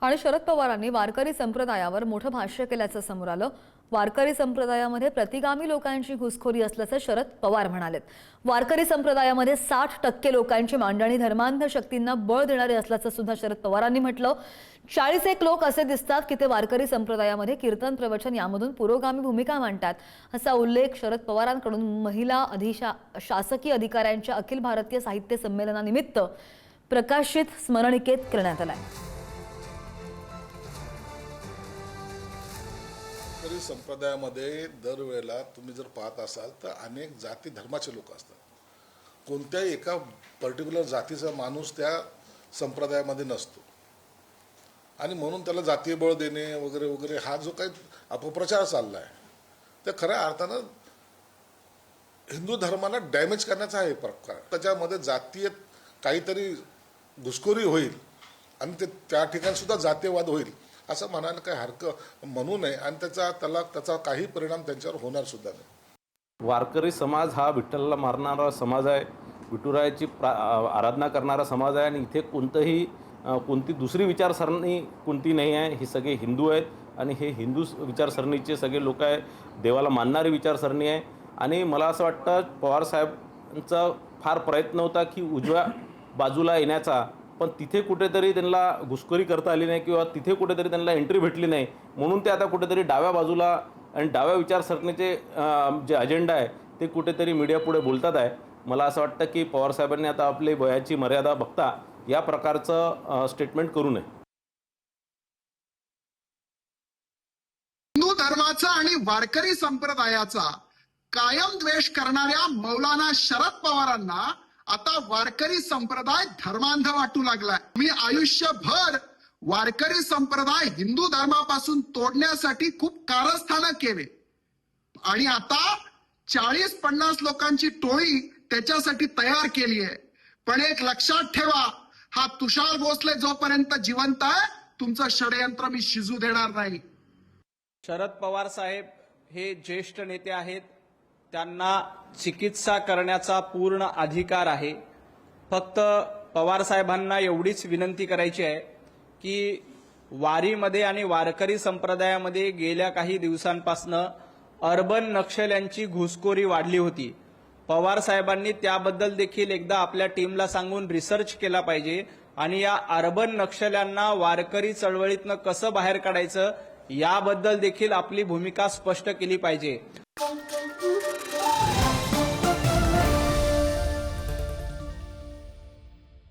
आणि शरद पवारांनी वारकरी संप्रदायावर मोठं भाष्य केल्याचं समोर आलं। वारकरी संप्रदायामध्ये प्रतिगामी लोकांची घुसखोरी असल्याचं शरद पवार म्हणालेत। वारकरी संप्रदायामध्ये 60% लोकांची मांडणी धर्मांध शक्तींना बळ देणारे असल्याचं सुद्धा शरद पवारांनी म्हटलं। 41 लोक असे दिसतात की ते वारकरी संप्रदायामध्ये कीर्तन प्रवचन यामधून पुरोगामी भूमिका मांडतात, असा उल्लेख शरद पवारांकडून महिला शासकीय अधिकाऱ्यांच्या अखिल भारतीय साहित्य संमेलनानिमित्त प्रकाशित स्मरणिकेत करण्यात आला। वारकरी संप्रदायामध्ये दरवेळेला तुम्ही जर पाहत असाल तर अनेक जाती धर्माचे लोक असतात। कोणत्याही एका पर्टिक्युलर जातीचा माणूस त्या संप्रदायामध्ये नसतो आणि म्हणून त्याला जातीय बळ देणे वगैरे वगैरे हा जो काही अपप्रचार चालला आहे ते खऱ्या अर्थानं हिंदू धर्माला डॅमेज करण्याचा आहे प्रकार। त्याच्यामध्ये जातीय काहीतरी घुसखोरी होईल आणि ते त्या ठिकाणी सुद्धा जातीयवाद होईल असं म्हणायला काही हरकत म्हणू नये आणि त्याचा काही परिणाम त्यांच्यावर होणार सुद्धा नाही। वारकरी समाज हा विठ्ठलाला मारणारा समाज आहे, विठुरायाची आराधना करणारा समाज आहे आणि इथे कोणती दुसरी विचारसरणी कोणती नाही आहे। हे सगळे हिंदू आहेत आणि हे हिंदू विचारसरणीचे सगळे लोक आहे, देवाला मानणारी विचारसरणी आहे। आणि मला असं वाटतं पवार साहेबांचा फार प्रयत्न होता की उजव्या बाजूला येण्याचा, पण तिथे कुठेतरी त्यांना घुसखोरी करता आली नाही किंवा तिथे कुठेतरी त्यांना एंट्री भेटली नाही, म्हणून ते आता कुठेतरी डाव्या बाजूला आणि डाव्या विचारसरणीचे जे अजेंडा आहे ते कुठेतरी मीडियापुढे बोलतात आहे। मला असं वाटतं की पवार साहेबांनी आता आपली वयाची मर्यादा बघता या प्रकारचं स्टेटमेंट करू नये। हिंदू धर्माचा आणि वारकरी संप्रदायाचा कायम द्वेष करणाऱ्या मौलाना शरद पवारांना आता वारकरी संप्रदाय धर्मांध वाटू लागलाय। मी आयुष्यभर वारकरी संप्रदाय हिंदू धर्मापासून तोडण्यासाठी खूप कारस्थानं केले आणि आता 40-50 लोकांची टोळी त्याच्यासाठी तयार केली आहे। पण एक लक्षात ठेवा, हा तुषार भोसले जोपर्यंत जिवंत आहे तुमचं षडयंत्र मी शिजू देणार नाही। शरद पवार साहेब हे ज्येष्ठ नेते आहेत, त्यांना चिकित्सा करण्याचा पूर्ण अधिकार आहे। फक्त पवार साहेबांना एवढीच विनंती करायची आहे की वारीमध्ये आणि वारकरी संप्रदायामध्ये गेल्या काही दिवसांपासून अर्बन नक्षल्यांची घुसखोरी वाढली होती। पवार साहेबांनी त्याबद्दल देखील एकदा आपल्या टीमला सांगून रिसर्च केला पाहिजे आणि या अर्बन नक्षल्यांना वारकरी चळवळीतनं कसं बाहेर काढायचं याबद्दल देखील आपली भूमिका स्पष्ट केली पाहिजे।